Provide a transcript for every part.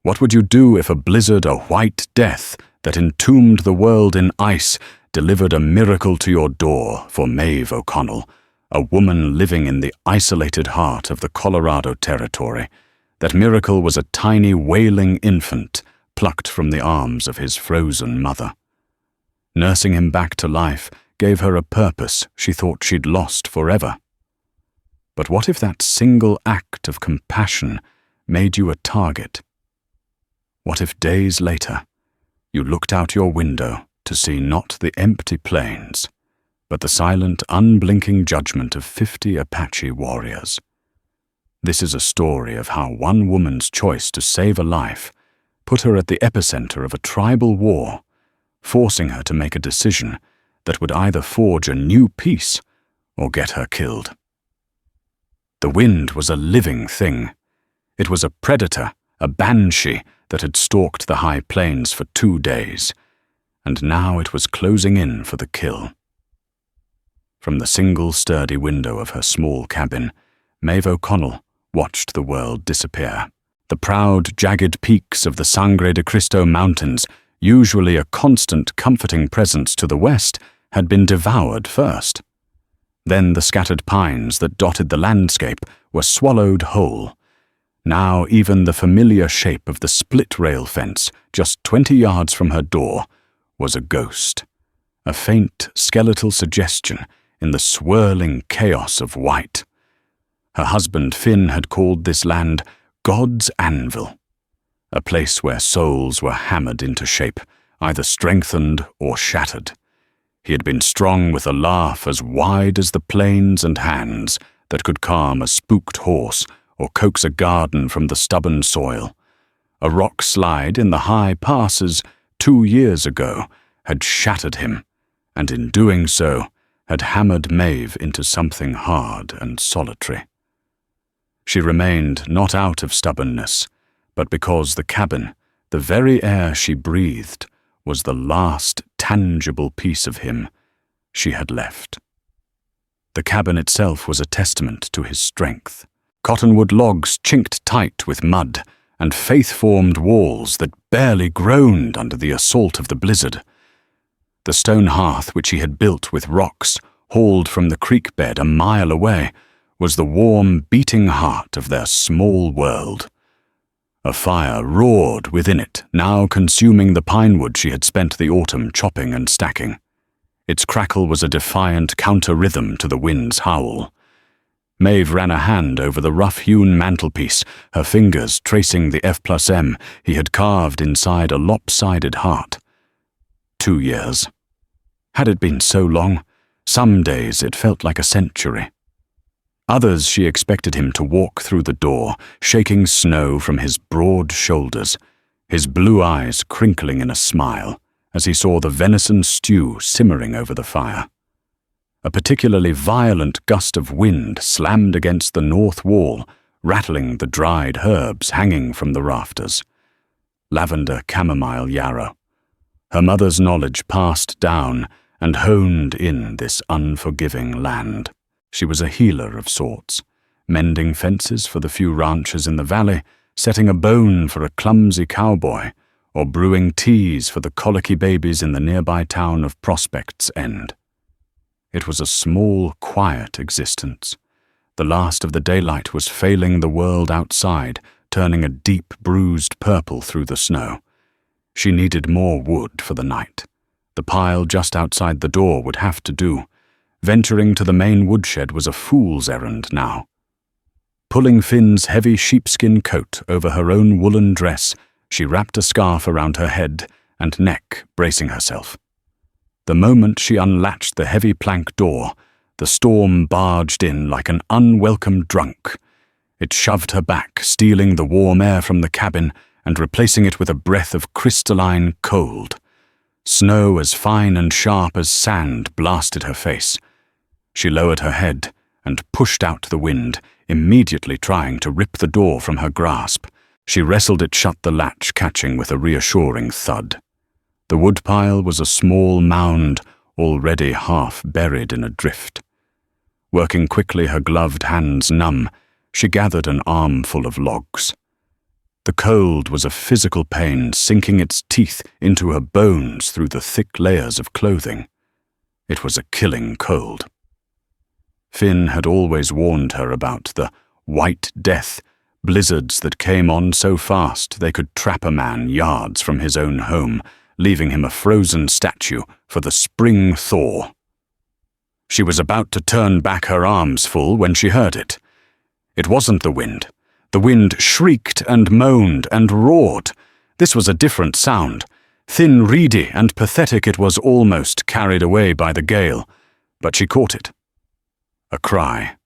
What would you do if a blizzard, a white death that entombed the world in ice, delivered a miracle to your door for Mave O'Connell, a woman living in the isolated heart of the Colorado Territory? That miracle was a tiny wailing infant plucked from the arms of his frozen mother. Nursing him back to life gave her a purpose she thought she'd lost forever. But what if that single act of compassion made you a target? What if days later you looked out your window to see not the empty plains, but the silent, unblinking judgment of 50 Apache warriors? This is a story of how one woman's choice to save a life put her at the epicenter of a tribal war, forcing her to make a decision that would either forge a new peace or get her killed. The wind was a living thing. It was a predator, a banshee that had stalked the high plains for 2 days, and now it was closing in for the kill. From the single sturdy window of her small cabin, Mave O'Connell watched the world disappear. The proud, jagged peaks of the Sangre de Cristo Mountains, usually a constant, comforting presence to the west, had been devoured first. Then the scattered pines that dotted the landscape were swallowed whole. Now even the familiar shape of the split-rail fence, just 20 yards from her door, was a ghost, a faint, skeletal suggestion in the swirling chaos of white. Her husband Finn had called this land God's Anvil, a place where souls were hammered into shape, either strengthened or shattered. He had been strong with a laugh as wide as the plains and hands that could calm a spooked horse or coax a garden from the stubborn soil. A rock slide in the high passes 2 years ago had shattered him, and in doing so had hammered Mave into something hard and solitary. She remained not out of stubbornness, but because the cabin, the very air she breathed, was the last tangible piece of him she had left. The cabin itself was a testament to his strength. Cottonwood logs chinked tight with mud, and faith-formed walls that barely groaned under the assault of the blizzard. The stone hearth which he had built with rocks, hauled from the creek bed a mile away, was the warm, beating heart of their small world. A fire roared within it, now consuming the pine wood she had spent the autumn chopping and stacking. Its crackle was a defiant counter-rhythm to the wind's howl. Mave ran a hand over the rough-hewn mantelpiece, her fingers tracing the F+M he had carved inside a lopsided heart. 2 years. Had it been so long? Some days it felt like a century. Others she expected him to walk through the door, shaking snow from his broad shoulders, his blue eyes crinkling in a smile as he saw the venison stew simmering over the fire. A particularly violent gust of wind slammed against the north wall, rattling the dried herbs hanging from the rafters. Lavender chamomile yarrow. Her mother's knowledge passed down and honed in this unforgiving land. She was a healer of sorts, mending fences for the few ranchers in the valley, setting a bone for a clumsy cowboy, or brewing teas for the colicky babies in the nearby town of Prospect's End. It was a small, quiet existence. The last of the daylight was failing the world outside, turning a deep, bruised purple through the snow. She needed more wood for the night. The pile just outside the door would have to do. Venturing to the main woodshed was a fool's errand now. Pulling Finn's heavy sheepskin coat over her own woolen dress, she wrapped a scarf around her head and neck, bracing herself. The moment she unlatched the heavy plank door, the storm barged in like an unwelcome drunk. It shoved her back, stealing the warm air from the cabin and replacing it with a breath of crystalline cold. Snow as fine and sharp as sand blasted her face. She lowered her head and pushed out the wind, immediately trying to rip the door from her grasp. She wrestled it shut, the latch catching with a reassuring thud. The woodpile was a small mound, already half buried in a drift. Working quickly, her gloved hands numb, she gathered an armful of logs. The cold was a physical pain sinking its teeth into her bones through the thick layers of clothing. It was a killing cold. Finn had always warned her about the white death, blizzards that came on so fast they could trap a man yards from his own home, leaving him a frozen statue for the spring thaw. She was about to turn back her arms full when she heard it. It wasn't the wind. The wind shrieked and moaned and roared. This was a different sound. Thin, reedy, and pathetic, it was almost carried away by the gale, but she caught it. A cry.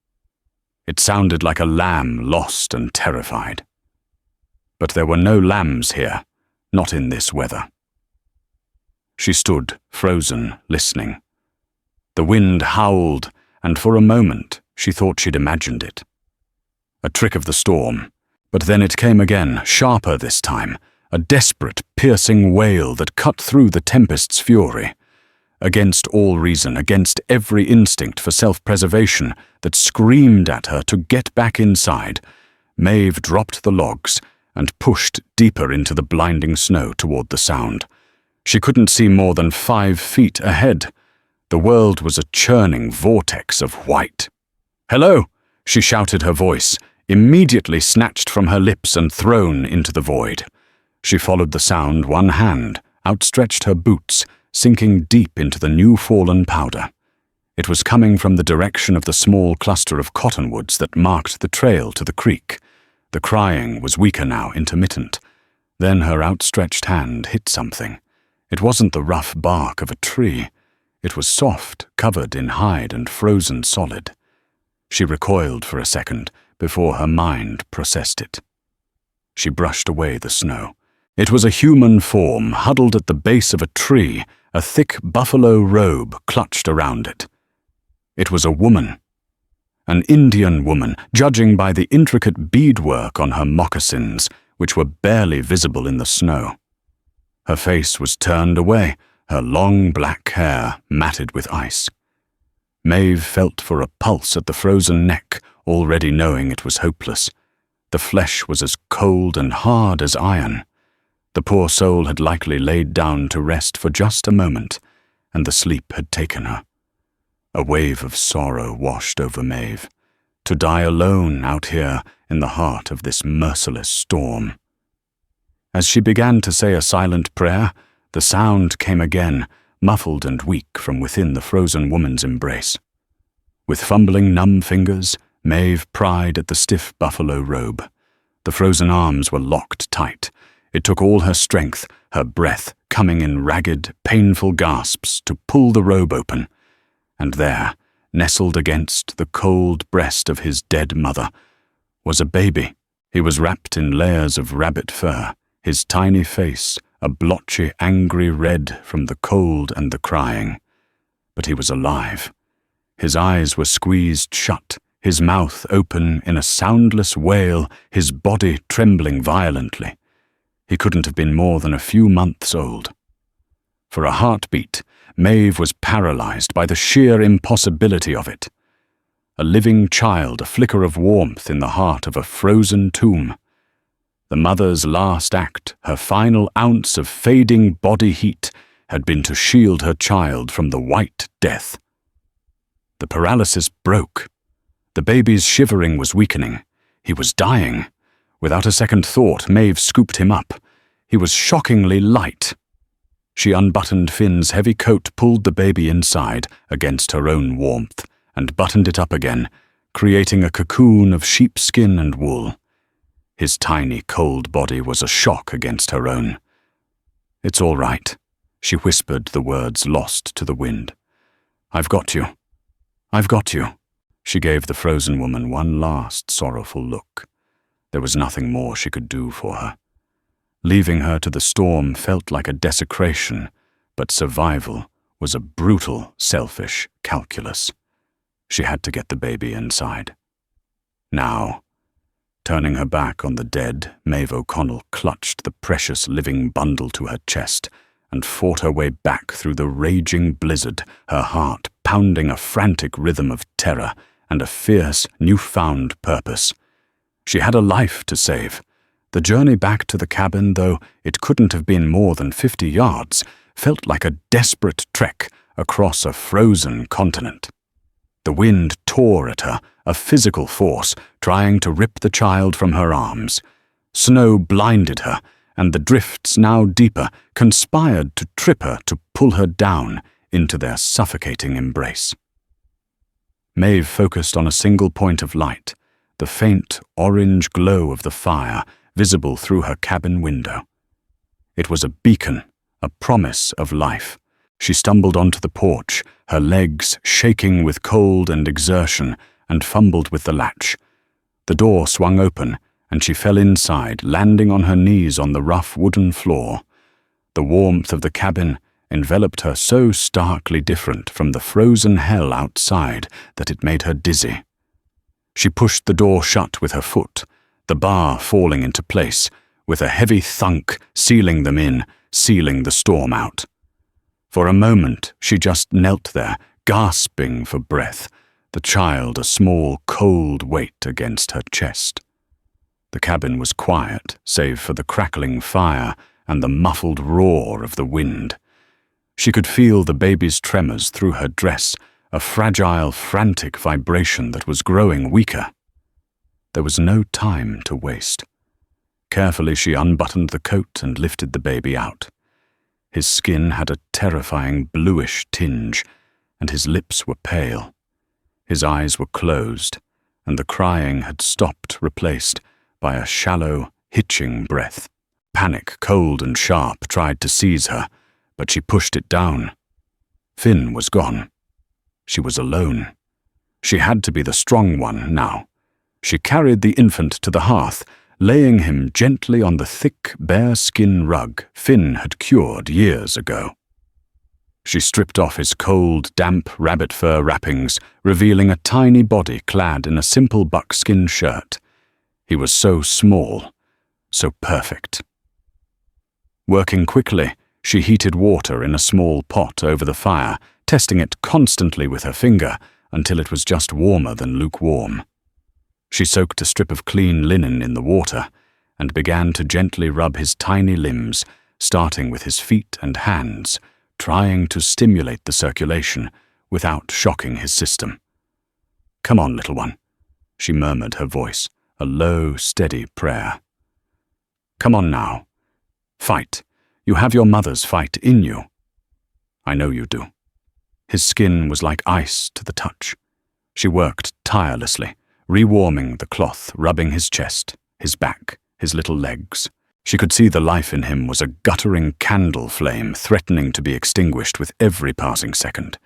It sounded like a lamb lost and terrified. But there were no lambs here, not in this weather. She stood, frozen, listening. The wind howled, and for a moment she thought she'd imagined it. A trick of the storm, but then it came again, sharper this time, a desperate, piercing wail that cut through the tempest's fury. Against all reason, against every instinct for self-preservation that screamed at her to get back inside, Mave dropped the logs and pushed deeper into the blinding snow toward the sound. She couldn't see more than 5 feet ahead. The world was a churning vortex of white. "Hello!" she shouted, her voice immediately snatched from her lips and thrown into the void. She followed the sound, one hand outstretched her boots, sinking deep into the new-fallen powder. It was coming from the direction of the small cluster of cottonwoods that marked the trail to the creek. The crying was weaker now, intermittent. Then her outstretched hand hit something. It wasn't the rough bark of a tree. It was soft, covered in hide and frozen solid. She recoiled for a second before her mind processed it. She brushed away the snow. It was a human form huddled at the base of a tree, a thick buffalo robe clutched around it. It was a woman. An Indian woman, judging by the intricate beadwork on her moccasins, which were barely visible in the snow. Her face was turned away, her long black hair matted with ice. Mave felt for a pulse at the frozen neck, already knowing it was hopeless. The flesh was as cold and hard as iron. The poor soul had likely laid down to rest for just a moment, and the sleep had taken her. A wave of sorrow washed over Mave. To die alone out here in the heart of this merciless storm. As she began to say a silent prayer, the sound came again, muffled and weak from within the frozen woman's embrace. With fumbling, numb fingers, Mave pried at the stiff buffalo robe. The frozen arms were locked tight. It took all her strength, her breath coming in ragged, painful gasps to pull the robe open. And there, nestled against the cold breast of his dead mother, was a baby. He was wrapped in layers of rabbit fur, his tiny face a blotchy, angry red from the cold and the crying. But he was alive. His eyes were squeezed shut, his mouth open in a soundless wail, his body trembling violently. He couldn't have been more than a few months old. For a heartbeat, Mave was paralyzed by the sheer impossibility of it. A living child, a flicker of warmth in the heart of a frozen tomb. The mother's last act, her final ounce of fading body heat, had been to shield her child from the white death. The paralysis broke. The baby's shivering was weakening. He was dying. Without a second thought, Mave scooped him up. He was shockingly light. She unbuttoned Finn's heavy coat, pulled the baby inside against her own warmth, and buttoned it up again, creating a cocoon of sheepskin and wool. His tiny, cold body was a shock against her own. "It's all right," she whispered, the words lost to the wind. "I've got you. I've got you." She gave the frozen woman one last sorrowful look. There was nothing more she could do for her. Leaving her to the storm felt like a desecration, but survival was a brutal, selfish calculus. She had to get the baby inside. Now, turning her back on the dead, Mave O'Connell clutched the precious living bundle to her chest and fought her way back through the raging blizzard, her heart pounding a frantic rhythm of terror and a fierce, newfound purpose. She had a life to save. The journey back to the cabin, though it couldn't have been more than 50 yards, felt like a desperate trek across a frozen continent. The wind tore at her, a physical force, trying to rip the child from her arms. Snow blinded her, and the drifts, now deeper, conspired to trip her to pull her down into their suffocating embrace. Mave focused on a single point of light, the faint orange glow of the fire visible through her cabin window. It was a beacon, a promise of life. She stumbled onto the porch, her legs shaking with cold and exertion, and fumbled with the latch. The door swung open, and she fell inside, landing on her knees on the rough wooden floor. The warmth of the cabin enveloped her so starkly different from the frozen hell outside that it made her dizzy. She pushed the door shut with her foot, the bar falling into place, with a heavy thunk sealing them in, sealing the storm out. For a moment she just knelt there, gasping for breath, the child a small, cold weight against her chest. The cabin was quiet, save for the crackling fire and the muffled roar of the wind. She could feel the baby's tremors through her dress, a fragile, frantic vibration that was growing weaker. There was no time to waste. Carefully she unbuttoned the coat and lifted the baby out. His skin had a terrifying bluish tinge, and his lips were pale. His eyes were closed, and the crying had stopped, replaced by a shallow, hitching breath. Panic, cold and sharp, tried to seize her, but she pushed it down. Finn was gone. She was alone. She had to be the strong one now. She carried the infant to the hearth, laying him gently on the thick, bear-skin rug Finn had cured years ago. She stripped off his cold, damp rabbit fur wrappings, revealing a tiny body clad in a simple buckskin shirt. He was so small, so perfect. Working quickly, she heated water in a small pot over the fire, testing it constantly with her finger until it was just warmer than lukewarm. She soaked a strip of clean linen in the water and began to gently rub his tiny limbs, starting with his feet and hands, trying to stimulate the circulation without shocking his system. "Come on, little one," she murmured, her voice a low, steady prayer. "Come on now. Fight. You have your mother's fight in you. I know you do." His skin was like ice to the touch. She worked tirelessly, rewarming the cloth, rubbing his chest, his back, his little legs. She could see the life in him was a guttering candle flame threatening to be extinguished with every passing second.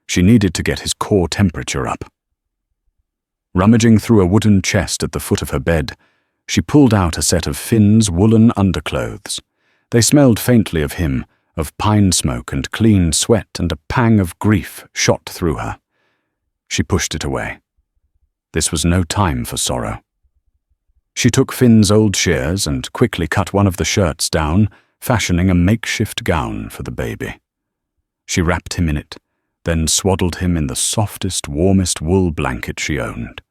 She needed to get his core temperature up. Rummaging through a wooden chest at the foot of her bed, she pulled out a set of Finn's woolen underclothes. They smelled faintly of him, of pine smoke and clean sweat, and a pang of grief shot through her. She pushed it away. This was no time for sorrow. She took Finn's old shears and quickly cut one of the shirts down, fashioning a makeshift gown for the baby. She wrapped him in it, then swaddled him in the softest, warmest wool blanket she owned.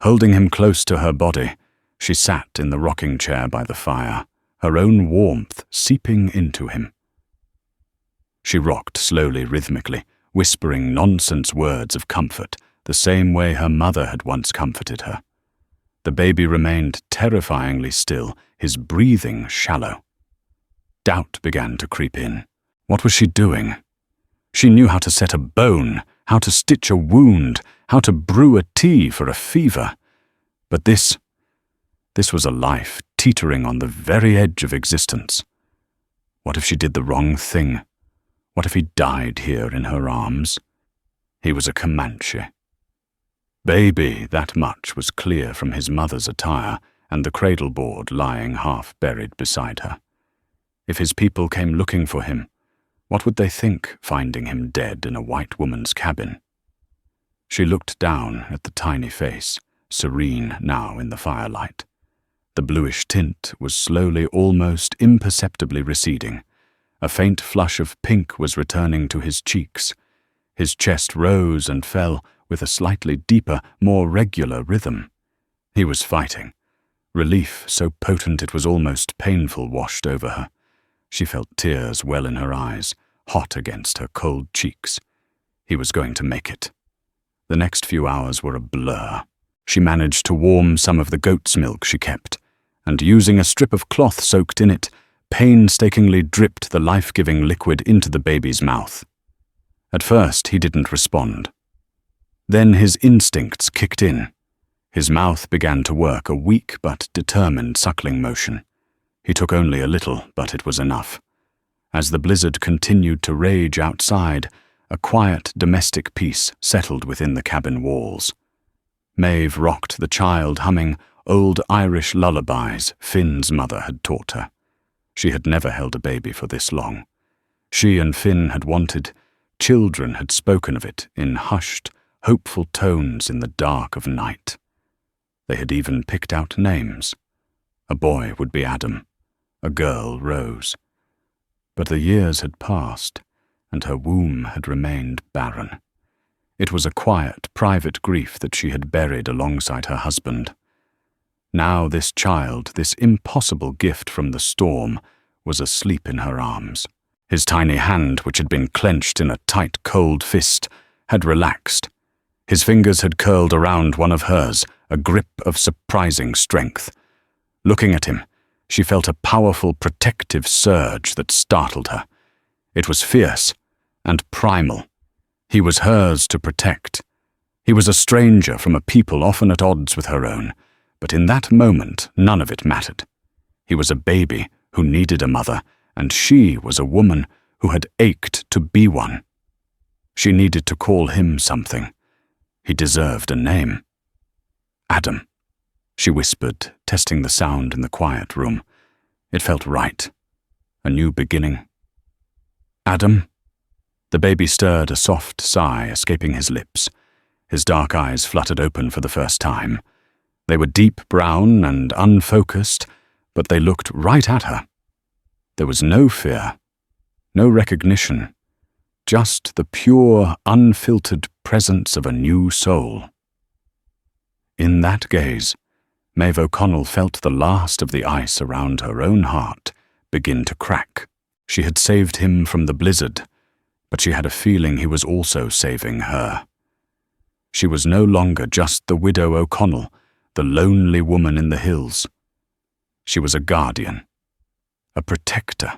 Holding him close to her body, she sat in the rocking chair by the fire, her own warmth seeping into him. She rocked slowly, rhythmically, whispering nonsense words of comfort, the same way her mother had once comforted her. The baby remained terrifyingly still, his breathing shallow. Doubt began to creep in. What was she doing? She knew how to set a bone, how to stitch a wound, how to brew a tea for a fever. But this was a life teetering on the very edge of existence. What if she did the wrong thing? What if he died here in her arms? He was a Comanche. Baby, that much was clear from his mother's attire and the cradle board lying half buried beside her. If his people came looking for him, what would they think, finding him dead in a white woman's cabin? She looked down at the tiny face, serene now in the firelight. The bluish tint was slowly, almost imperceptibly receding. A faint flush of pink was returning to his cheeks. His chest rose and fell with a slightly deeper, more regular rhythm. He was fighting, Relief, so potent it was almost painful, washed over her. She felt tears well in her eyes, hot against her cold cheeks. He was going to make it. The next few hours were a blur. She managed to warm some of the goat's milk she kept, and using a strip of cloth soaked in it, painstakingly dripped the life-giving liquid into the baby's mouth. At first, he didn't respond. Then his instincts kicked in. His mouth began to work a weak but determined suckling motion. He took only a little, but it was enough. As the blizzard continued to rage outside, a quiet domestic peace settled within the cabin walls. Mave rocked the child, humming old Irish lullabies Finn's mother had taught her. She had never held a baby for this long. She and Finn had wanted. Children had spoken of it in hushed, hopeful tones in the dark of night. They had even picked out names. A boy would be Adam, a girl Rose. But the years had passed, and her womb had remained barren. It was a quiet, private grief that she had buried alongside her husband. Now this child, this impossible gift from the storm, was asleep in her arms. His tiny hand, which had been clenched in a tight, cold fist, had relaxed. His fingers had curled around one of hers, a grip of surprising strength. Looking at him, she felt a powerful protective surge that startled her. It was fierce and primal. He was hers to protect. He was a stranger from a people often at odds with her own, but in that moment none of it mattered. He was a baby who needed a mother, and she was a woman who had ached to be one. She needed to call him something. He deserved a name. Adam, she whispered, testing the sound in the quiet room. It felt right. A new beginning. Adam? The baby stirred, a soft sigh escaping his lips. His dark eyes fluttered open for the first time. They were deep brown and unfocused, but they looked right at her. There was no fear, no recognition, just the pure, unfiltered presence of a new soul. In that gaze, Mave O'Connell felt the last of the ice around her own heart begin to crack. She had saved him from the blizzard, but she had a feeling he was also saving her. She was no longer just the widow O'Connell, the lonely woman in the hills. She was a guardian, a protector.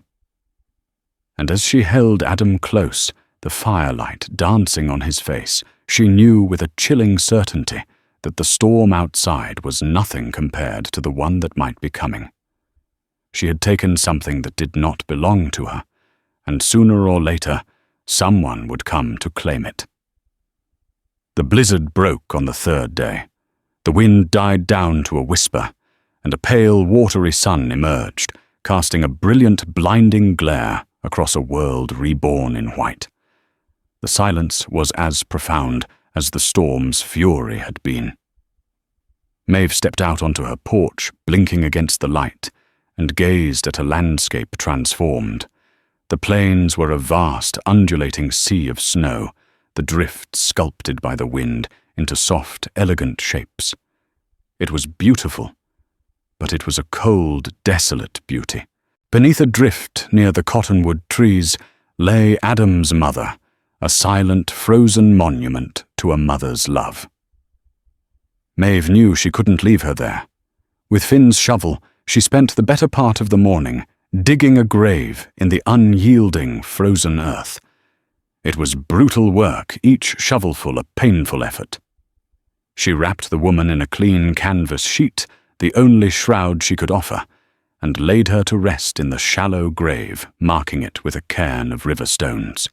And as she held Adam close, the firelight dancing on his face, she knew with a chilling certainty that the storm outside was nothing compared to the one that might be coming. She had taken something that did not belong to her, and sooner or later, someone would come to claim it. The blizzard broke on the third day. The wind died down to a whisper, and a pale, watery sun emerged, casting a brilliant, blinding glare across a world reborn in white. The silence was as profound as the storm's fury had been. Mave stepped out onto her porch, blinking against the light, and gazed at a landscape transformed. The plains were a vast, undulating sea of snow, the drifts sculpted by the wind into soft, elegant shapes. It was beautiful, but it was a cold, desolate beauty. Beneath a drift near the cottonwood trees lay Adam's mother, a silent, frozen monument to a mother's love. Mave knew she couldn't leave her there. With Finn's shovel, she spent the better part of the morning digging a grave in the unyielding, frozen earth. It was brutal work, each shovelful a painful effort. She wrapped the woman in a clean canvas sheet, the only shroud she could offer, and laid her to rest in the shallow grave, marking it with a cairn of river stones.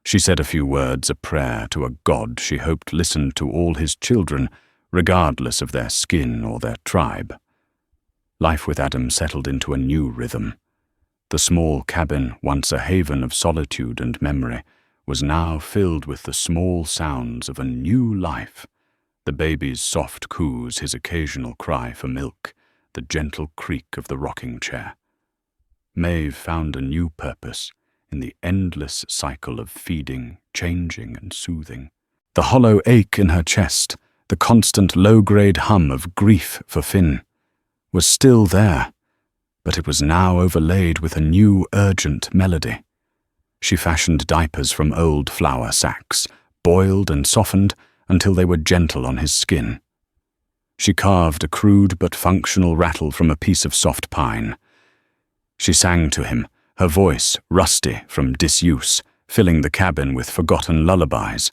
She said a few words, a prayer to a God she hoped listened to all his children, regardless of their skin or their tribe. Life with Adam settled into a new rhythm. The small cabin, once a haven of solitude and memory, was now filled with the small sounds of a new life. The baby's soft coos, his occasional cry for milk, the gentle creak of the rocking chair. Mave found a new purpose in the endless cycle of feeding, changing, and soothing. The hollow ache in her chest, the constant low-grade hum of grief for Finn, was still there, but it was now overlaid with a new urgent melody. She fashioned diapers from old flour sacks, boiled and softened until they were gentle on his skin. She carved a crude but functional rattle from a piece of soft pine. She sang to him, her voice rusty from disuse, filling the cabin with forgotten lullabies.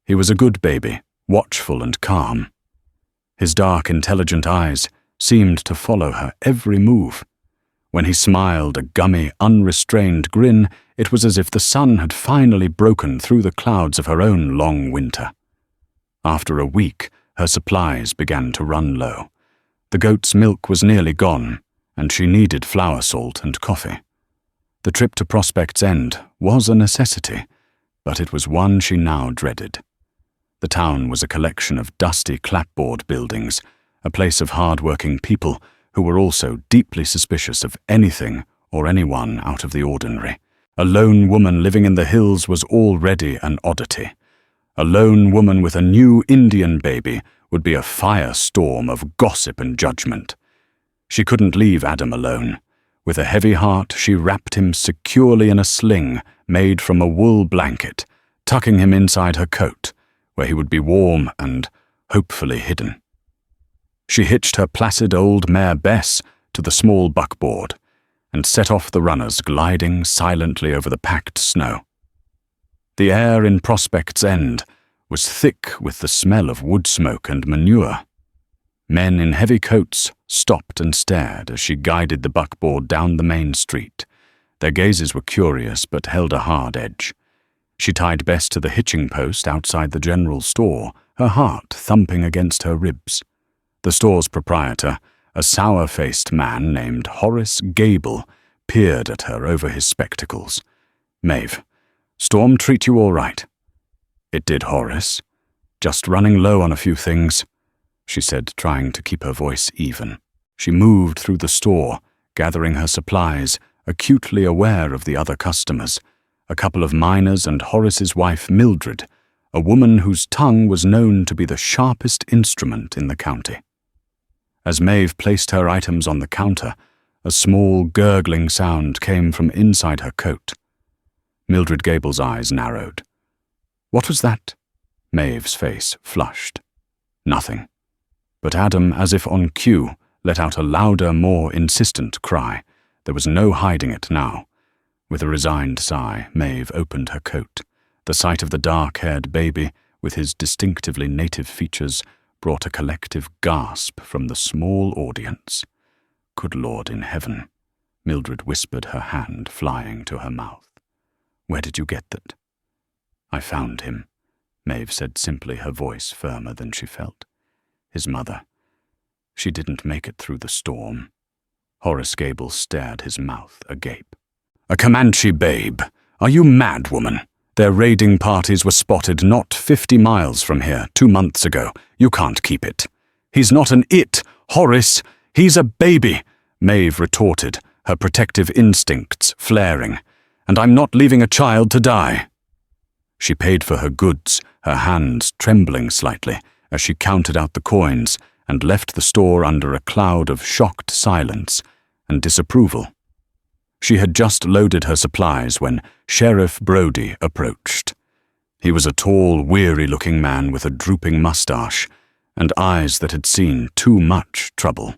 He was a good baby, watchful and calm. His dark, intelligent eyes seemed to follow her every move. When he smiled a gummy, unrestrained grin, it was as if the sun had finally broken through the clouds of her own long winter. After a week, her supplies began to run low. The goat's milk was nearly gone, and she needed flour salt and coffee. The trip to Prospect's End was a necessity, but it was one she now dreaded. The town was a collection of dusty clapboard buildings, a place of hard-working people who were also deeply suspicious of anything or anyone out of the ordinary. A lone woman living in the hills was already an oddity. A lone woman with a new Indian baby would be a firestorm of gossip and judgment. She couldn't leave Adam alone. With a heavy heart, she wrapped him securely in a sling made from a wool blanket, tucking him inside her coat, where he would be warm and hopefully hidden. She hitched her placid old mare Bess to the small buckboard and set off the runners gliding silently over the packed snow. The air in Prospect's End was thick with the smell of wood smoke and manure. Men in heavy coats stopped and stared as she guided the buckboard down the main street. Their gazes were curious but held a hard edge. She tied Bess to the hitching post outside the general store, her heart thumping against her ribs. The store's proprietor, a sour-faced man named Horace Gable, peered at her over his spectacles. "Mave, storm treat you all right?" "It did, Horace. Just running low on a few things," she said, trying to keep her voice even. She moved through the store, gathering her supplies, acutely aware of the other customers, a couple of miners and Horace's wife Mildred, a woman whose tongue was known to be the sharpest instrument in the county. As Mave placed her items on the counter, a small gurgling sound came from inside her coat. Mildred Gable's eyes narrowed. "What was that?" Maeve's face flushed. "Nothing." But Adam, as if on cue, let out a louder, more insistent cry. There was no hiding it now. With a resigned sigh, Mave opened her coat. The sight of the dark-haired baby, with his distinctively native features, brought a collective gasp from the small audience. "Good Lord in heaven," Mildred whispered, her hand flying to her mouth. "Where did you get that?" "I found him," Mave said simply, her voice firmer than she felt. "His mother. She didn't make it through the storm." Horace Gable stared, his mouth agape. "A Comanche babe? Are you mad, woman? Their raiding parties were spotted not 50 miles from here 2 months ago. You can't keep it." "He's not an it, Horace. He's a baby," Mave retorted, her protective instincts flaring. "And I'm not leaving a child to die." She paid for her goods, her hands trembling slightly as she counted out the coins and left the store under a cloud of shocked silence and disapproval. She had just loaded her supplies when Sheriff Brody approached. He was a tall, weary-looking man with a drooping mustache and eyes that had seen too much trouble.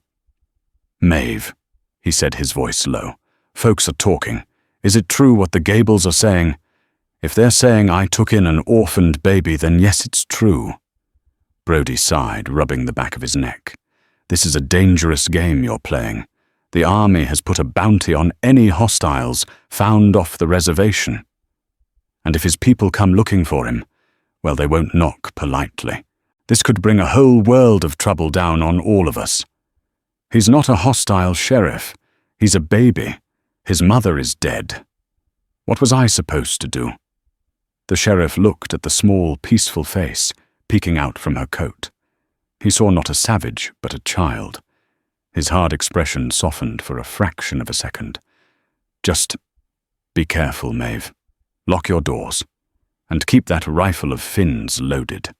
"Mave," he said, his voice low, "folks are talking. Is it true what the Gables are saying? If they're saying I took in an orphaned baby, then yes, it's true." Brody sighed, rubbing the back of his neck. "This is a dangerous game you're playing. The army has put a bounty on any hostiles found off the reservation. And if his people come looking for him, well, they won't knock politely. This could bring a whole world of trouble down on all of us. He's not a hostile sheriff. He's a baby. His mother is dead. What was I supposed to do?" The sheriff looked at the small, peaceful face peeking out from her coat. He saw not a savage, but a child. His hard expression softened for a fraction of a second. "Just be careful, Mave. Lock your doors. And keep that rifle of Finn's loaded."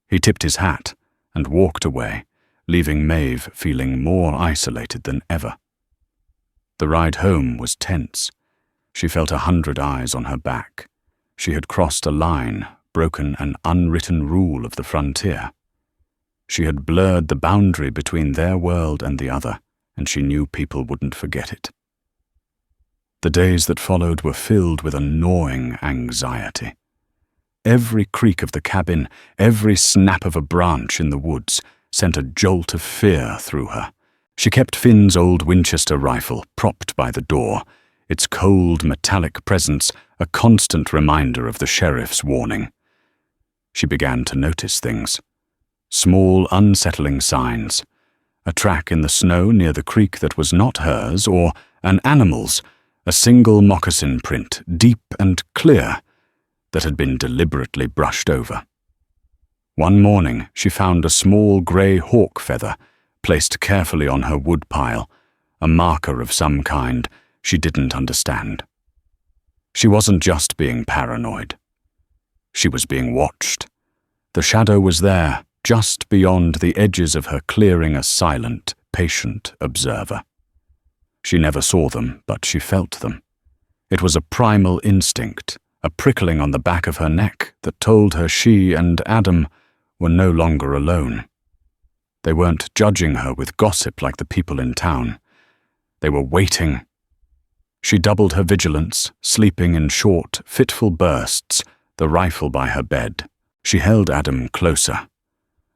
He tipped his hat and walked away, leaving Mave feeling more isolated than ever. The ride home was tense. She felt 100 eyes on her back. She had crossed a line, broken an unwritten rule of the frontier. She had blurred the boundary between their world and the other, and she knew people wouldn't forget it. The days that followed were filled with a gnawing anxiety. Every creak of the cabin, every snap of a branch in the woods sent a jolt of fear through her. She kept Finn's old Winchester rifle propped by the door, its cold metallic presence a constant reminder of the sheriff's warning. She began to notice things. Small, unsettling signs. A track in the snow near the creek that was not hers, or an animal's, a single moccasin print, deep and clear, that had been deliberately brushed over. One morning she found a small grey hawk feather placed carefully on her woodpile, a marker of some kind she didn't understand. She wasn't just being paranoid. She was being watched. The shadow was there, just beyond the edges of her clearing, a silent, patient observer. She never saw them, but she felt them. It was a primal instinct, a prickling on the back of her neck that told her she and Adam were no longer alone. They weren't judging her with gossip like the people in town. They were waiting. She doubled her vigilance, sleeping in short, fitful bursts, the rifle by her bed. She held Adam closer.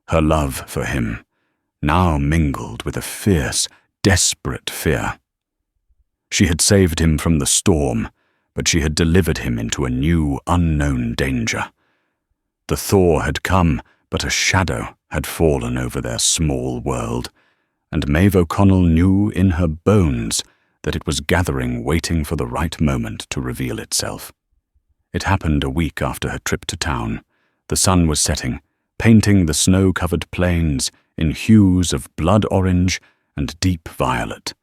Her love for him, now mingled with a fierce, desperate fear. She had saved him from the storm, but she had delivered him into a new, unknown danger. The thaw had come, but a shadow had fallen over their small world, and Mave O'Connell knew in her bones that it was gathering, waiting for the right moment to reveal itself. It happened a week after her trip to town. The sun was setting, painting the snow-covered plains in hues of blood orange and deep violet.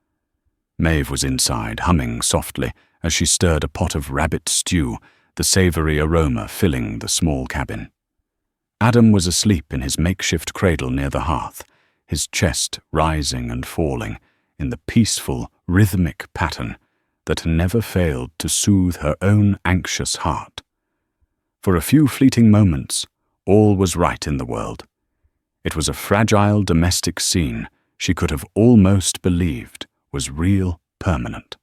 Mave was inside, humming softly as she stirred a pot of rabbit stew, the savory aroma filling the small cabin. Adam was asleep in his makeshift cradle near the hearth, his chest rising and falling in the peaceful, rhythmic pattern that never failed to soothe her own anxious heart. For a few fleeting moments, all was right in the world. It was a fragile domestic scene she could have almost believed was real, permanent.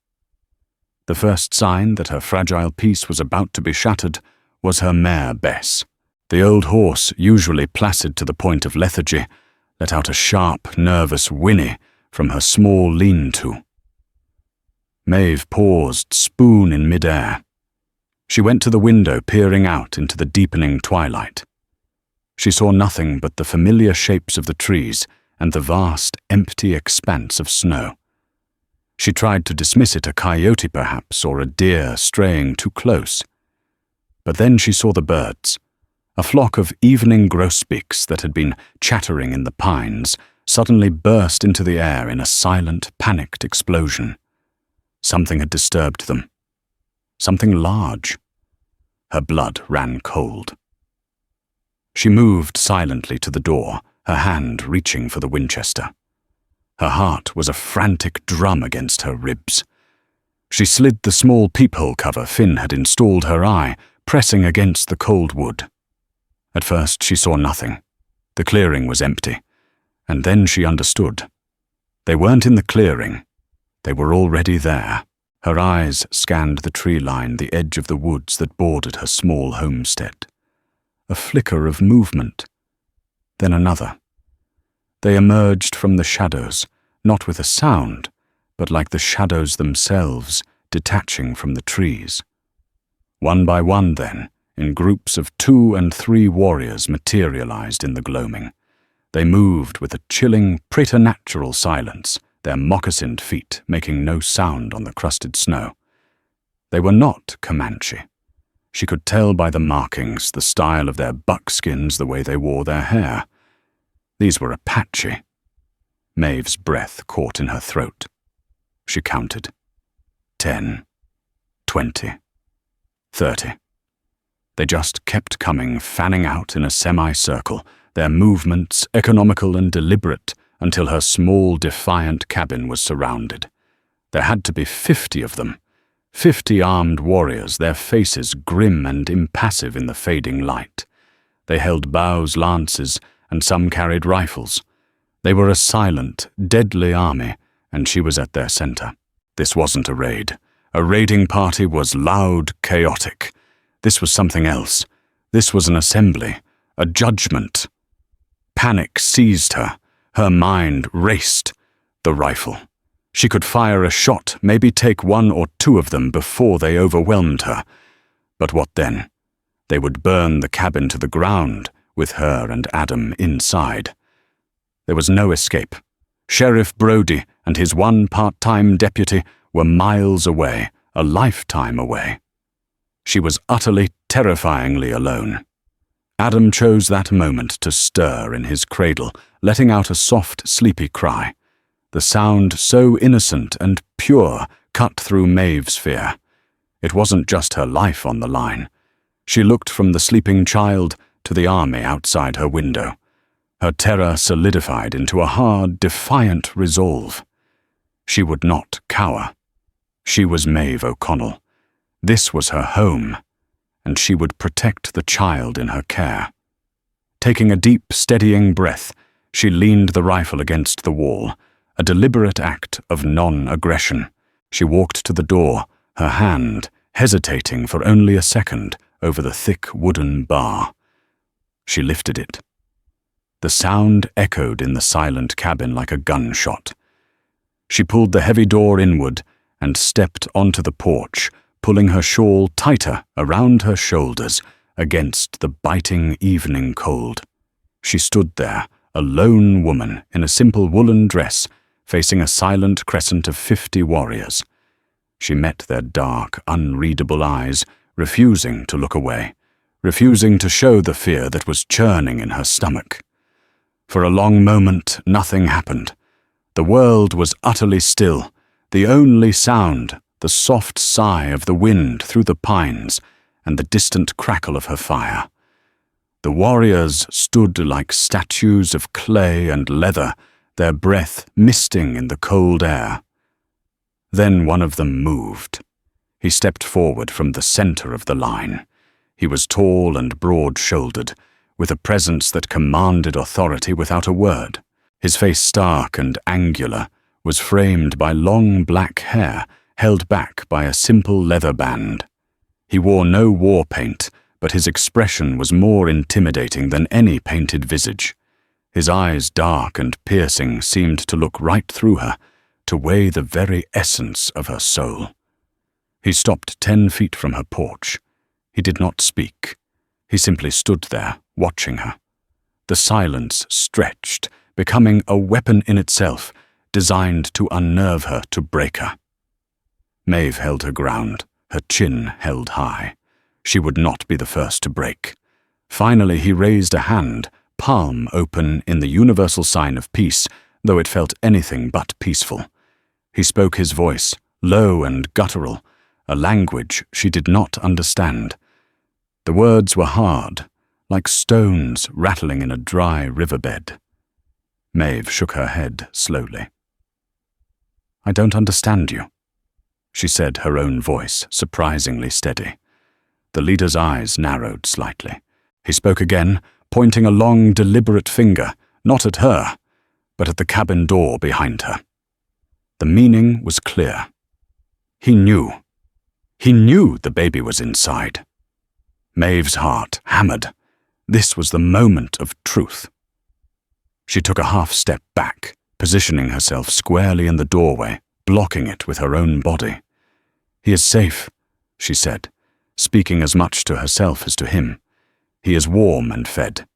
The first sign that her fragile peace was about to be shattered was her mare Bess. The old horse, usually placid to the point of lethargy, let out a sharp, nervous whinny from her small lean-to. Mave paused, spoon in mid-air. She went to the window, peering out into the deepening twilight. She saw nothing but the familiar shapes of the trees and the vast, empty expanse of snow. She tried to dismiss it, a coyote perhaps, or a deer straying too close. But then she saw the birds. A flock of evening grosbeaks that had been chattering in the pines suddenly burst into the air in a silent, panicked explosion. Something had disturbed them. Something large. Her blood ran cold. She moved silently to the door, her hand reaching for the Winchester. Her heart was a frantic drum against her ribs. She slid the small peephole cover Finn had installed her eye, pressing against the cold wood. At first she saw nothing. The clearing was empty. And then she understood. They weren't in the clearing. They were already there. Her eyes scanned the tree line, the edge of the woods that bordered her small homestead. A flicker of movement. Then another. They emerged from the shadows, not with a sound, but like the shadows themselves, detaching from the trees. One by one, then, in groups of 2 and 3 warriors materialized in the gloaming. They moved with a chilling, preternatural silence, their moccasined feet making no sound on the crusted snow. They were not Comanche. She could tell by the markings, the style of their buckskins, the way they wore their hair. These were Apache. Mave's breath caught in her throat. She counted. 10, 20, 30. They just kept coming, fanning out in a semicircle, their movements economical and deliberate, until her small, defiant cabin was surrounded. There had to be 50 of them, 50 armed warriors, their faces grim and impassive in the fading light. They held bows, lances, and some carried rifles. They were a silent, deadly army, and she was at their center. This wasn't a raid. A raiding party was loud, chaotic. This was something else. This was an assembly, a judgment. Panic seized her. Her mind raced. The rifle. She could fire a shot, maybe take one or two of them before they overwhelmed her. But what then? They would burn the cabin to the ground, with her and Adam inside. There was no escape. Sheriff Brody and his one part-time deputy were miles away, a lifetime away. She was utterly, terrifyingly alone. Adam chose that moment to stir in his cradle, letting out a soft, sleepy cry. The sound, so innocent and pure, cut through Mave's fear. It wasn't just her life on the line. She looked from the sleeping child to the army outside her window. Her terror solidified into a hard, defiant resolve. She would not cower. She was Mave O'Connell. This was her home, and she would protect the child in her care. Taking a deep, steadying breath, she leaned the rifle against the wall, a deliberate act of non-aggression. She walked to the door, her hand hesitating for only a second over the thick wooden bar. She lifted it. The sound echoed in the silent cabin like a gunshot. She pulled the heavy door inward and stepped onto the porch, pulling her shawl tighter around her shoulders against the biting evening cold. She stood there, a lone woman in a simple woolen dress, facing a silent crescent of 50 warriors. She met their dark, unreadable eyes, refusing to look away, refusing to show the fear that was churning in her stomach. For a long moment, nothing happened. The world was utterly still, the only sound, the soft sigh of the wind through the pines and the distant crackle of her fire. The warriors stood like statues of clay and leather, their breath misting in the cold air. Then one of them moved. He stepped forward from the center of the line. He was tall and broad-shouldered, with a presence that commanded authority without a word. His face, stark and angular, was framed by long black hair held back by a simple leather band. He wore no war paint, but his expression was more intimidating than any painted visage. His eyes, dark and piercing, seemed to look right through her, to weigh the very essence of her soul. He stopped 10 feet from her porch. He did not speak. He simply stood there, watching her. The silence stretched, becoming a weapon in itself, designed to unnerve her, to break her. Mave held her ground, her chin held high. She would not be the first to break. Finally, he raised a hand, palm open in the universal sign of peace, though it felt anything but peaceful. He spoke his voice, low and guttural, a language she did not understand. The words were hard, like stones rattling in a dry riverbed. Mave shook her head slowly. "I don't understand you," she said, her own voice surprisingly steady. The leader's eyes narrowed slightly. He spoke again, pointing a long, deliberate finger, not at her, but at the cabin door behind her. The meaning was clear. He knew. He knew the baby was inside. Mave's heart hammered. This was the moment of truth. She took a half step back, positioning herself squarely in the doorway, blocking it with her own body. "He is safe," she said, speaking as much to herself as to him. "He is warm and fed.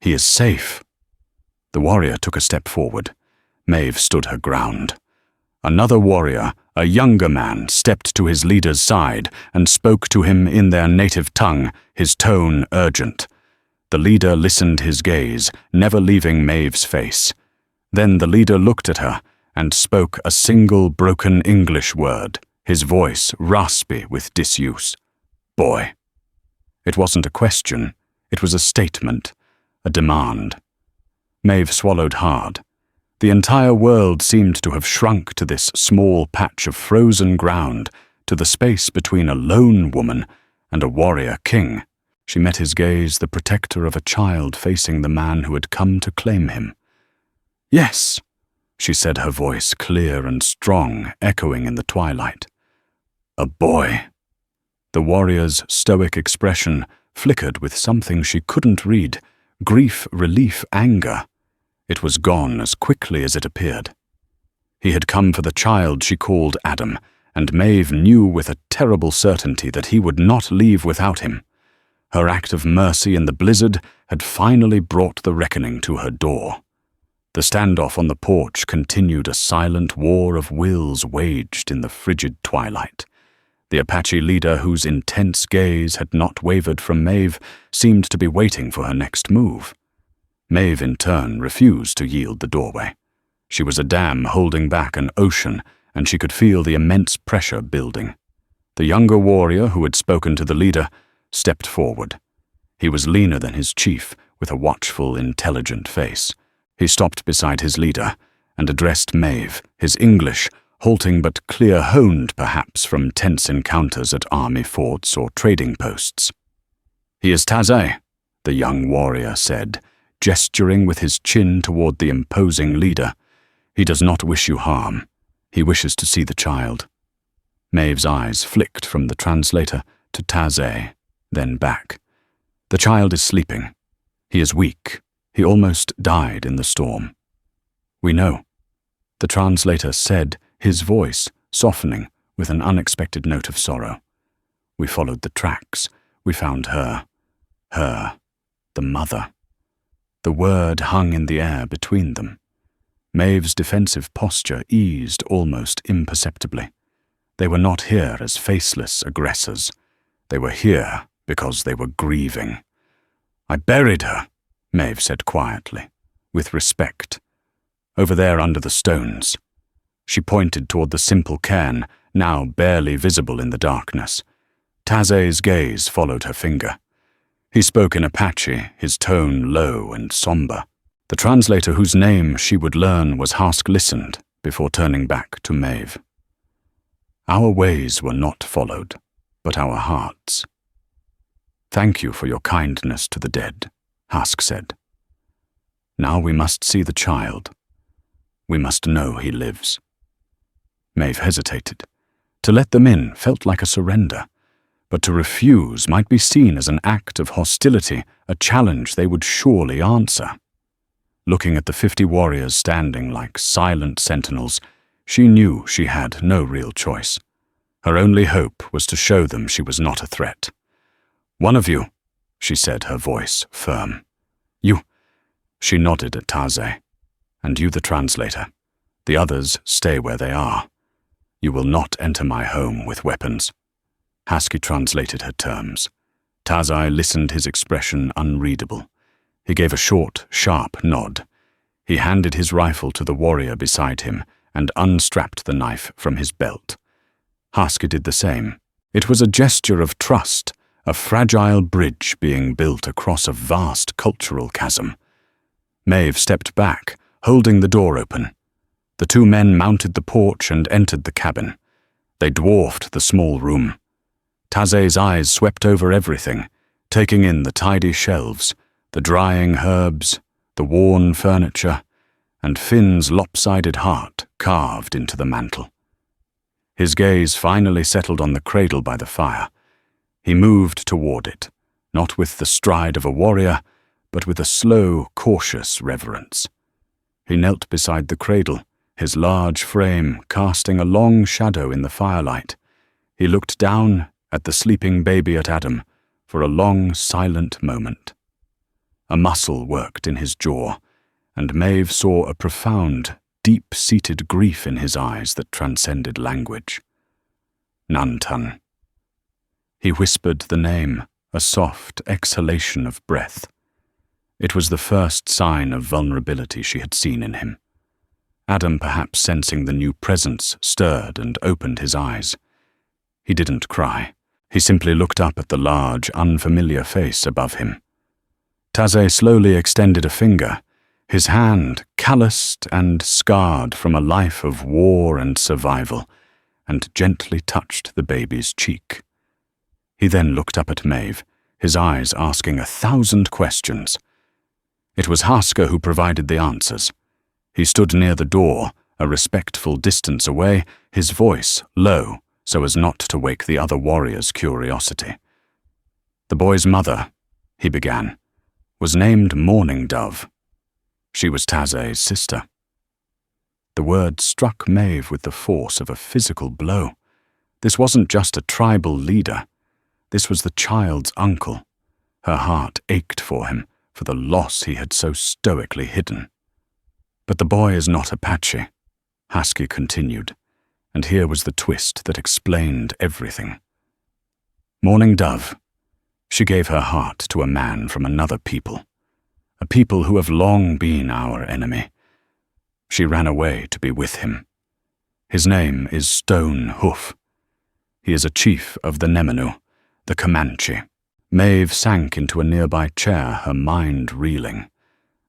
He is safe." The warrior took a step forward. Mave stood her ground. Another warrior, a younger man, stepped to his leader's side and spoke to him in their native tongue, his tone urgent. The leader listened, his gaze never leaving Mave's face. Then the leader looked at her and spoke a single broken English word, his voice raspy with disuse. "Boy." It wasn't a question, it was a statement, a demand. Mave swallowed hard. The entire world seemed to have shrunk to this small patch of frozen ground, to the space between a lone woman and a warrior king. She met his gaze, the protector of a child facing the man who had come to claim him. "Yes," she said, her voice clear and strong, echoing in the twilight. "A boy." The warrior's stoic expression flickered with something she couldn't read, grief, relief, anger. It was gone as quickly as it appeared. He had come for the child she called Adam, and Mave knew with a terrible certainty that he would not leave without him. Her act of mercy in the blizzard had finally brought the reckoning to her door. The standoff on the porch continued, a silent war of wills waged in the frigid twilight. The Apache leader, whose intense gaze had not wavered from Mave, seemed to be waiting for her next move. Mave, in turn, refused to yield the doorway. She was a dam holding back an ocean, and she could feel the immense pressure building. The younger warrior, who had spoken to the leader, stepped forward. He was leaner than his chief, with a watchful, intelligent face. He stopped beside his leader and addressed Mave, his English, halting but clear-honed perhaps from tense encounters at army forts or trading posts. "He is Taze," the young warrior said, gesturing with his chin toward the imposing leader. "He does not wish you harm. He wishes to see the child." Mave's eyes flicked from the translator to Taze, then back. "The child is sleeping. He is weak. He almost died in the storm." "We know," the translator said, his voice softening with an unexpected note of sorrow. "We followed the tracks. We found her, the mother." The word hung in the air between them. Mave's defensive posture eased almost imperceptibly. They were not here as faceless aggressors. They were here because they were grieving. "I buried her," Mave said quietly, with respect. "Over there under the stones." She pointed toward the simple cairn, now barely visible in the darkness. Taze's gaze followed her finger. He spoke in Apache, his tone low and somber. The translator, whose name she would learn, was Hask, listened before turning back to Mave. "Our ways were not followed, but our hearts." "Thank you for your kindness to the dead," Hask said. "Now we must see the child. We must know he lives." Mave hesitated. To let them in felt like a surrender, but to refuse might be seen as an act of hostility, a challenge they would surely answer. Looking at the 50 warriors standing like silent sentinels, she knew she had no real choice. Her only hope was to show them she was not a threat. "One of you," she said, her voice firm. "You," she nodded at Taze, "and you the translator. The others stay where they are. You will not enter my home with weapons." Haski translated her terms. Taze listened, his expression unreadable. He gave a short, sharp nod. He handed his rifle to the warrior beside him and unstrapped the knife from his belt. Haski did the same. It was a gesture of trust, a fragile bridge being built across a vast cultural chasm. Mave stepped back, holding the door open. The two men mounted the porch and entered the cabin. They dwarfed the small room. Taze's eyes swept over everything, taking in the tidy shelves, the drying herbs, the worn furniture, and Finn's lopsided heart carved into the mantel. His gaze finally settled on the cradle by the fire. He moved toward it, not with the stride of a warrior, but with a slow, cautious reverence. He knelt beside the cradle, his large frame casting a long shadow in the firelight. He looked down at the sleeping baby, at Adam, for a long, silent moment. A muscle worked in his jaw, and Mave saw a profound, deep-seated grief in his eyes that transcended language. "Nantan." He whispered the name, a soft exhalation of breath. It was the first sign of vulnerability she had seen in him. Adam, perhaps sensing the new presence, stirred and opened his eyes. He didn't cry. He simply looked up at the large, unfamiliar face above him. Taze slowly extended a finger. his hand calloused and scarred from a life of war and survival, and gently touched the baby's cheek. He then looked up at Mave, his eyes asking 1,000 questions. It was Haska who provided the answers. He stood near the door, a respectful distance away, his voice low so as not to wake the other warriors' curiosity. "The boy's mother," he began, "was named Mourning Dove. She was Tazay's sister." The word struck Mave with the force of a physical blow. This wasn't just a tribal leader. This was the child's uncle. Her heart ached for him, for the loss he had so stoically hidden. "But the boy is not Apache," Husky continued, and here was the twist that explained everything. Mourning Dove, she gave her heart to a man from another people, a people who have long been our enemy. She ran away to be with him. His name is Stone Hoof. He is a chief of the Nemenu, the Comanche. Mave sank into a nearby chair, her mind reeling.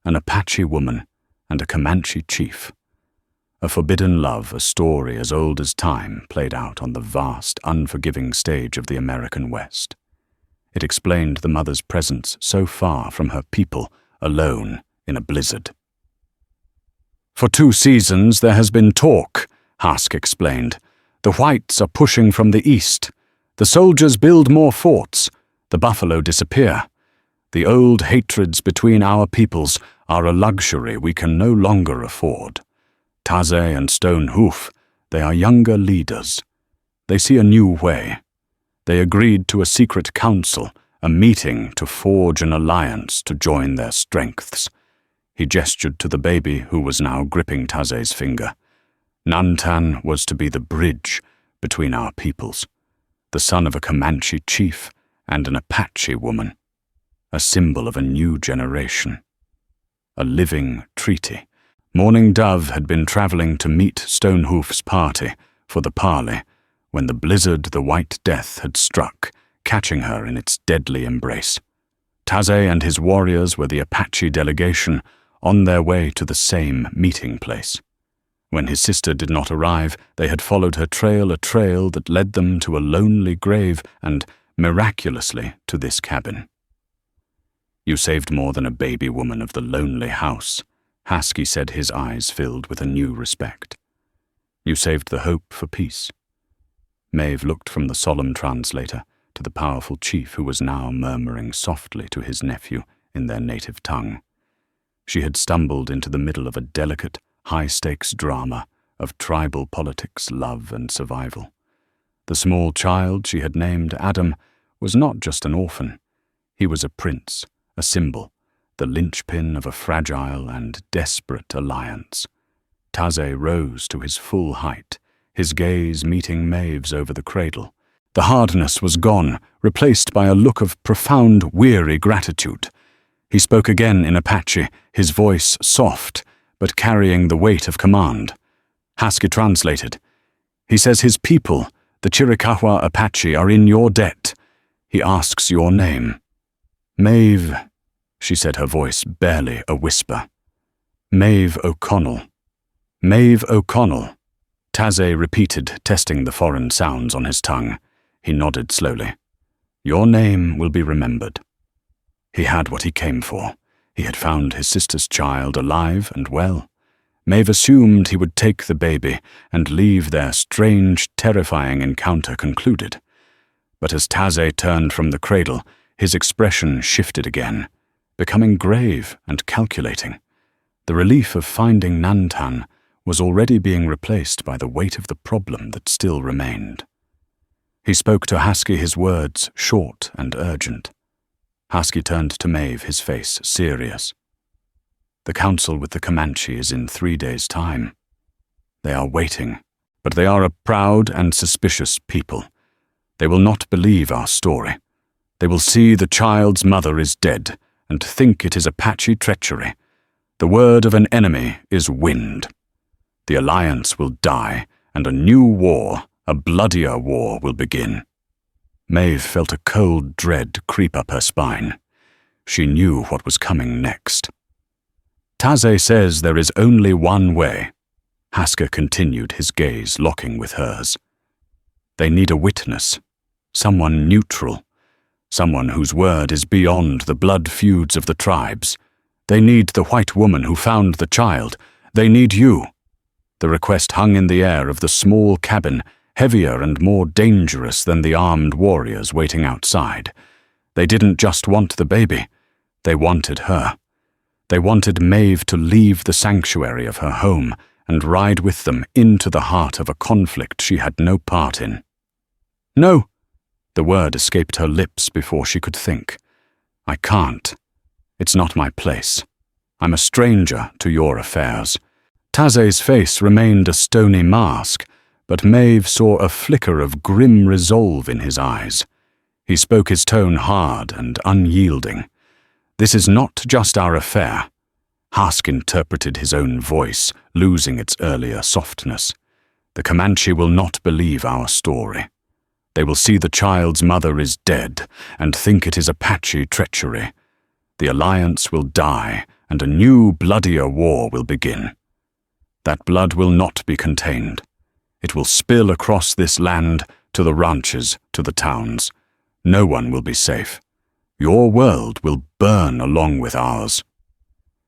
An Apache woman and a Comanche chief. A forbidden love, a story as old as time, played out on the vast, unforgiving stage of the American West. It explained the mother's presence so far from her people, alone in a blizzard. "For 2 seasons there has been talk," Hask explained. "The whites are pushing from the east. The soldiers build more forts. The buffalo disappear. The old hatreds between our peoples are a luxury we can no longer afford. Tazay and Stone Hoof, they are younger leaders. They see a new way. They agreed to a secret council, a meeting to forge an alliance to join their strengths." He gestured to the baby who was now gripping Tazay's finger. Nantan was to be the bridge between our peoples, the son of a Comanche chief and an Apache woman, a symbol of a new generation. A living treaty. Mourning Dove had been traveling to meet Stonehoof's party for the parley when the blizzard, the White Death, had struck, catching her in its deadly embrace. Tazay and his warriors were the Apache delegation on their way to the same meeting place. When his sister did not arrive, they had followed her trail, a trail that led them to a lonely grave and, miraculously, to this cabin. "You saved more than a baby woman of the lonely house," Husky said, his eyes filled with a new respect. "You saved the hope for peace." Mave looked from the solemn translator to the powerful chief who was now murmuring softly to his nephew in their native tongue. She had stumbled into the middle of a delicate, high-stakes drama of tribal politics, love, and survival. The small child she had named Adam was not just an orphan. He was a prince, a symbol, the linchpin of a fragile and desperate alliance. Tazay rose to his full height, his gaze meeting Mave's over the cradle. The hardness was gone, replaced by a look of profound, weary gratitude. He spoke again in Apache, his voice soft, but carrying the weight of command. Husky translated. "He says his people, the Chiricahua Apache, are in your debt. He asks your name." "Mave," she said, her voice barely a whisper. "Mave O'Connell. Mave O'Connell." Tazay repeated, testing the foreign sounds on his tongue. He nodded slowly. "Your name will be remembered." He had what he came for. He had found his sister's child alive and well. Mave assumed he would take the baby and leave their strange, terrifying encounter concluded. But as Tazay turned from the cradle, his expression shifted again, becoming grave and calculating. The relief of finding Nantan was already being replaced by the weight of the problem that still remained. He spoke to Husky, his words short and urgent. Husky turned to Mave, his face serious. "The council with the Comanche is in 3 days' time. They are waiting, but they are a proud and suspicious people. They will not believe our story. They will see the child's mother is dead and think it is Apache treachery. The word of an enemy is wind. The alliance will die, and a new war, a bloodier war, will begin." Mave felt a cold dread creep up her spine. She knew what was coming next. Taze says there is only one way. Hasker continued, his gaze locking with hers. They need a witness, someone neutral, someone whose word is beyond the blood feuds of the tribes. They need the white woman who found the child. They need you. The request hung in the air of the small cabin, heavier and more dangerous than the armed warriors waiting outside. They didn't just want the baby. They wanted her. They wanted Mave to leave the sanctuary of her home and ride with them into the heart of a conflict she had no part in. No, the word escaped her lips before she could think. I can't. It's not my place. I'm a stranger to your affairs. Taze's face remained a stony mask, but Mave saw a flicker of grim resolve in his eyes. He spoke his tone hard and unyielding. This is not just our affair. Hask interpreted his own voice, losing its earlier softness. The Comanche will not believe our story. They will see the child's mother is dead and think it is Apache treachery. The alliance will die, and a new, bloodier war will begin. That blood will not be contained. It will spill across this land, to the ranches, to the towns. No one will be safe. Your world will burn along with ours.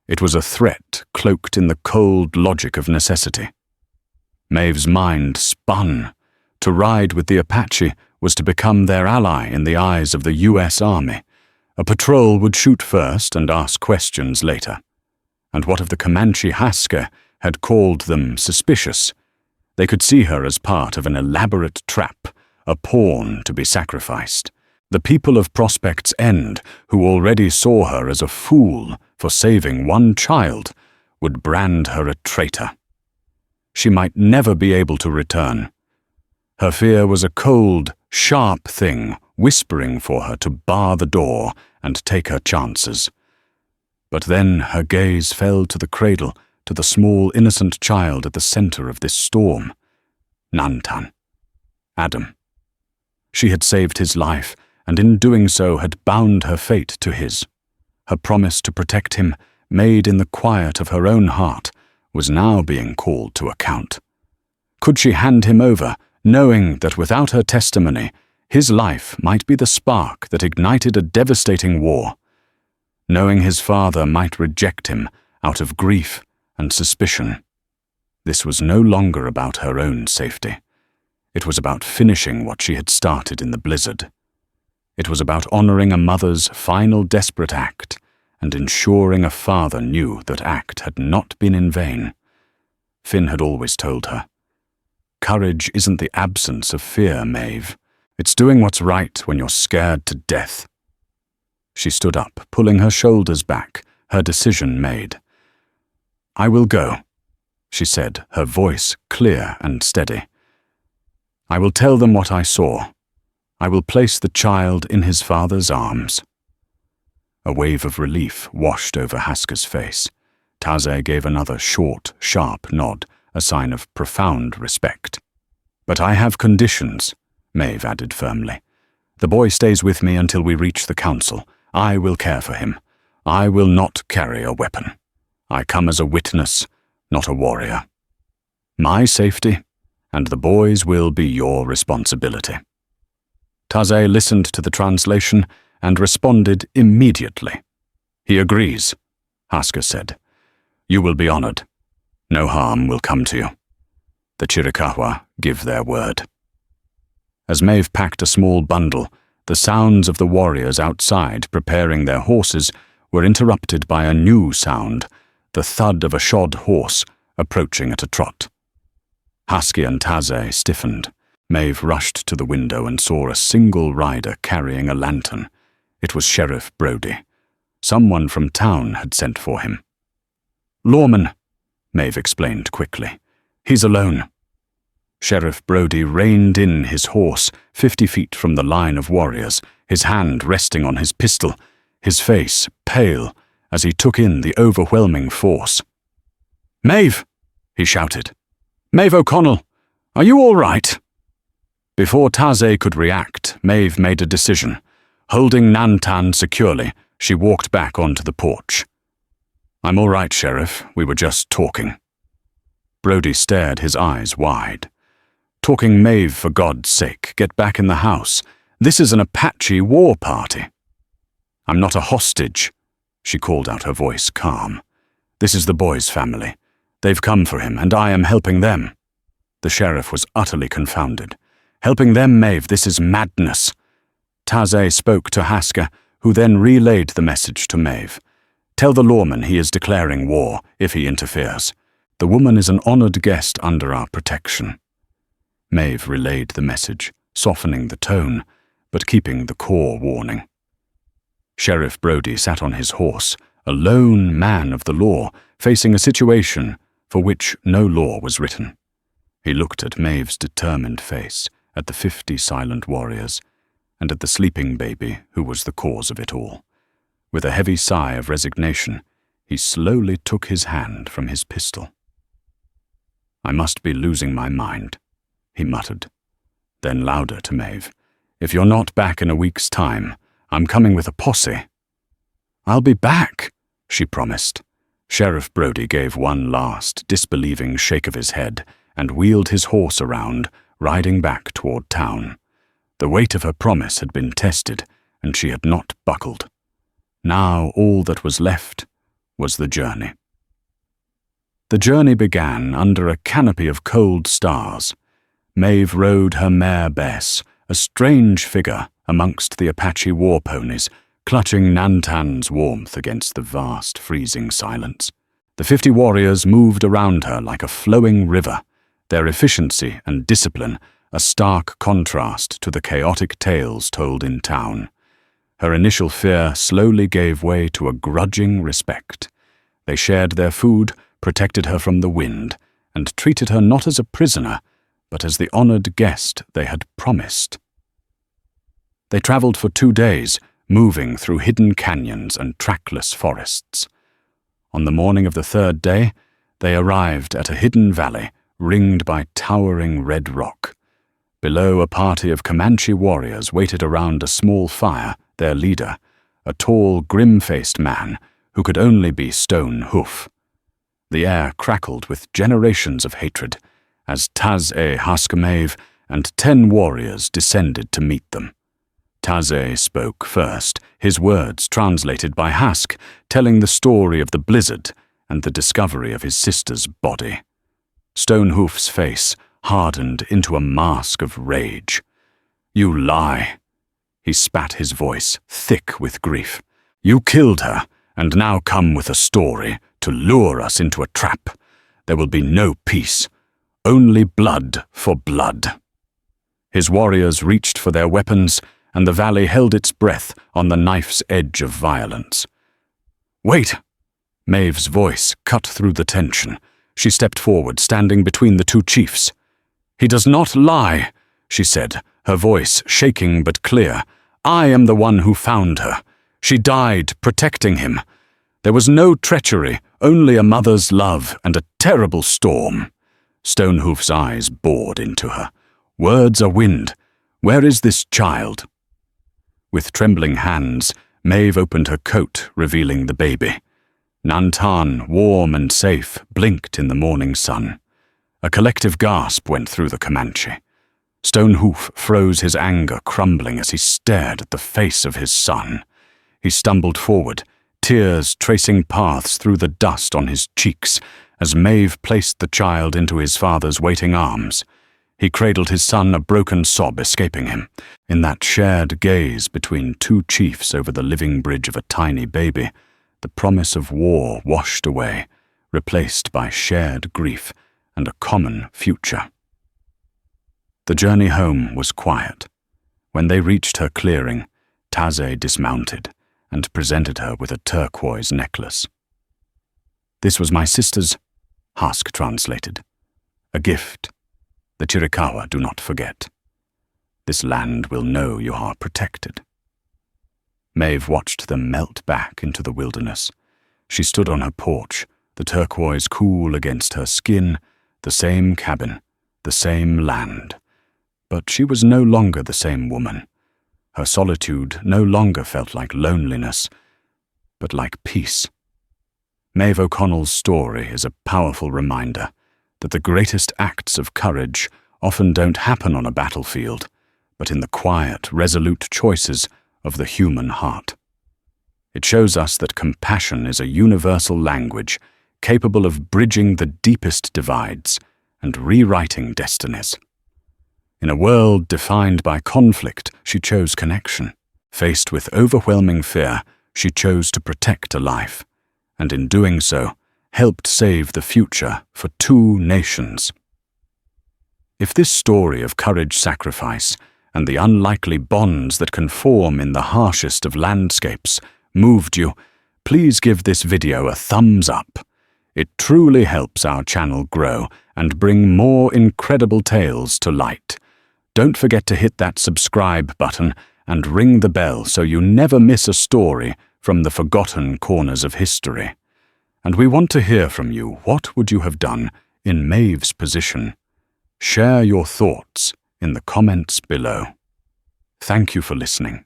It was a threat cloaked in the cold logic of necessity. Mave's mind spun. To ride with the Apache was to become their ally in the eyes of the U.S. Army. A patrol would shoot first and ask questions later. And what if the Comanche Hasker had called them suspicious? They could see her as part of an elaborate trap, a pawn to be sacrificed. The people of Prospect's End, who already saw her as a fool for saving one child, would brand her a traitor. She might never be able to return. Her fear was a cold, sharp thing whispering for her to bar the door and take her chances. But then her gaze fell to the cradle, to the small, innocent child at the center of this storm. Nantan. Adam. She had saved his life, and in doing so had bound her fate to his. Her promise to protect him, made in the quiet of her own heart, was now being called to account. Could she hand him over, knowing that without her testimony, his life might be the spark that ignited a devastating war? Knowing his father might reject him out of grief and suspicion. This was no longer about her own safety. It was about finishing what she had started in the blizzard. It was about honoring a mother's final desperate act and ensuring a father knew that act had not been in vain. Finn had always told her, "Courage isn't the absence of fear, Mave. It's doing what's right when you're scared to death." She stood up, pulling her shoulders back, her decision made. "I will go," she said, her voice clear and steady. "I will tell them what I saw. I will place the child in his father's arms." A wave of relief washed over Hasker's face. Taze gave another short, sharp nod, a sign of profound respect. "But I have conditions," Mave added firmly. "The boy stays with me until we reach the council. I will care for him. I will not carry a weapon. I come as a witness, not a warrior. My safety and the boy's will be your responsibility." Taze listened to the translation and responded immediately. "He agrees," Hasker said. "You will be honored. No harm will come to you. The Chiricahua give their word." As Mave packed a small bundle, the sounds of the warriors outside preparing their horses were interrupted by a new sound, the thud of a shod horse approaching at a trot. Husky and Taze stiffened. Mave rushed to the window and saw a single rider carrying a lantern. It was Sheriff Brody. Someone from town had sent for him. "Lawman," Mave explained quickly. "He's alone." Sheriff Brody reined in his horse 50 feet from the line of warriors, his hand resting on his pistol, his face pale as he took in the overwhelming force. "Mave!" he shouted. "Mave O'Connell, are you all right?" Before Taze could react, Mave made a decision. Holding Nantan securely, she walked back onto the porch. "I'm all right, Sheriff. We were just talking." Brody stared, his eyes wide. "Talking Mave, for God's sake. Get back in the house. This is an Apache war party." "I'm not a hostage," she called out, her voice calm. "This is the boy's family. They've come for him, and I am helping them." The sheriff was utterly confounded. "Helping them, Mave? This is madness." Taze spoke to Haska, who then relayed the message to Mave. "Tell the lawman he is declaring war if he interferes. The woman is an honored guest under our protection." Mave relayed the message, softening the tone, but keeping the core warning. Sheriff Brody sat on his horse, a lone man of the law, facing a situation for which no law was written. He looked at Mave's determined face, at the 50 silent warriors, and at the sleeping baby who was the cause of it all. With a heavy sigh of resignation, he slowly took his hand from his pistol. "I must be losing my mind," he muttered. Then louder to Mave, "If you're not back in a week's time, I'm coming with a posse." "I'll be back," she promised. Sheriff Brody gave one last, disbelieving shake of his head and wheeled his horse around, riding back toward town. The weight of her promise had been tested, and she had not buckled. Now all that was left was the journey. The journey began under a canopy of cold stars. Mave rode her mare Bess, a strange figure amongst the Apache war ponies, clutching Nantan's warmth against the vast freezing silence. The 50 warriors moved around her like a flowing river, their efficiency and discipline a stark contrast to the chaotic tales told in town. Her initial fear slowly gave way to a grudging respect. They shared their food, protected her from the wind, and treated her not as a prisoner, but as the honored guest they had promised. They traveled for 2 days, moving through hidden canyons and trackless forests. On the morning of the 3rd day, they arrived at a hidden valley ringed by towering red rock. Below, a party of Comanche warriors waited around a small fire, their leader, a tall, grim-faced man who could only be Stone Hoof. The air crackled with generations of hatred as Taze, Mave, and 10 warriors descended to meet them. Taze spoke first, his words translated by Hask, telling the story of the blizzard and the discovery of his sister's body. Stonehoof's face hardened into a mask of rage. "You lie." He spat, his voice thick with grief. "You killed her, and now come with a story to lure us into a trap. There will be no peace, only blood for blood." His warriors reached for their weapons, and the valley held its breath on the knife's edge of violence. "Wait!" Mave's voice cut through the tension. She stepped forward, standing between the 2 chiefs. "He does not lie," she said, her voice shaking but clear. "I am the one who found her. She died protecting him. There was no treachery, only a mother's love and a terrible storm." Stonehoof's eyes bored into her. "Words are wind. Where is this child?" With trembling hands, Mave opened her coat, revealing the baby. Nantan, warm and safe, blinked in the morning sun. A collective gasp went through the Comanche. Stonehoof froze, his anger crumbling as he stared at the face of his son. He stumbled forward, tears tracing paths through the dust on his cheeks as Mave placed the child into his father's waiting arms. He cradled his son, a broken sob escaping him. In that shared gaze between 2 chiefs over the living bridge of a tiny baby, the promise of war washed away, replaced by shared grief and a common future. The journey home was quiet. When they reached her clearing, Taze dismounted and presented her with a turquoise necklace. "This was my sister's," Hask translated. "A gift. The Chiricahua do not forget. This land will know you are protected." Mave watched them melt back into the wilderness. She stood on her porch, the turquoise cool against her skin, the same cabin, the same land. But she was no longer the same woman. Her solitude no longer felt like loneliness, but like peace. Mave O'Connell's story is a powerful reminder that the greatest acts of courage often don't happen on a battlefield, but in the quiet, resolute choices of the human heart. It shows us that compassion is a universal language capable of bridging the deepest divides and rewriting destinies. In a world defined by conflict, she chose connection. Faced with overwhelming fear, she chose to protect a life, and in doing so, helped save the future for 2 nations. If this story of courage-sacrifice and the unlikely bonds that can form in the harshest of landscapes moved you, please give this video a thumbs up. It truly helps our channel grow and bring more incredible tales to light. Don't forget to hit that subscribe button and ring the bell so you never miss a story from the forgotten corners of history. And we want to hear from you. What would you have done in Mave's position? Share your thoughts in the comments below. Thank you for listening.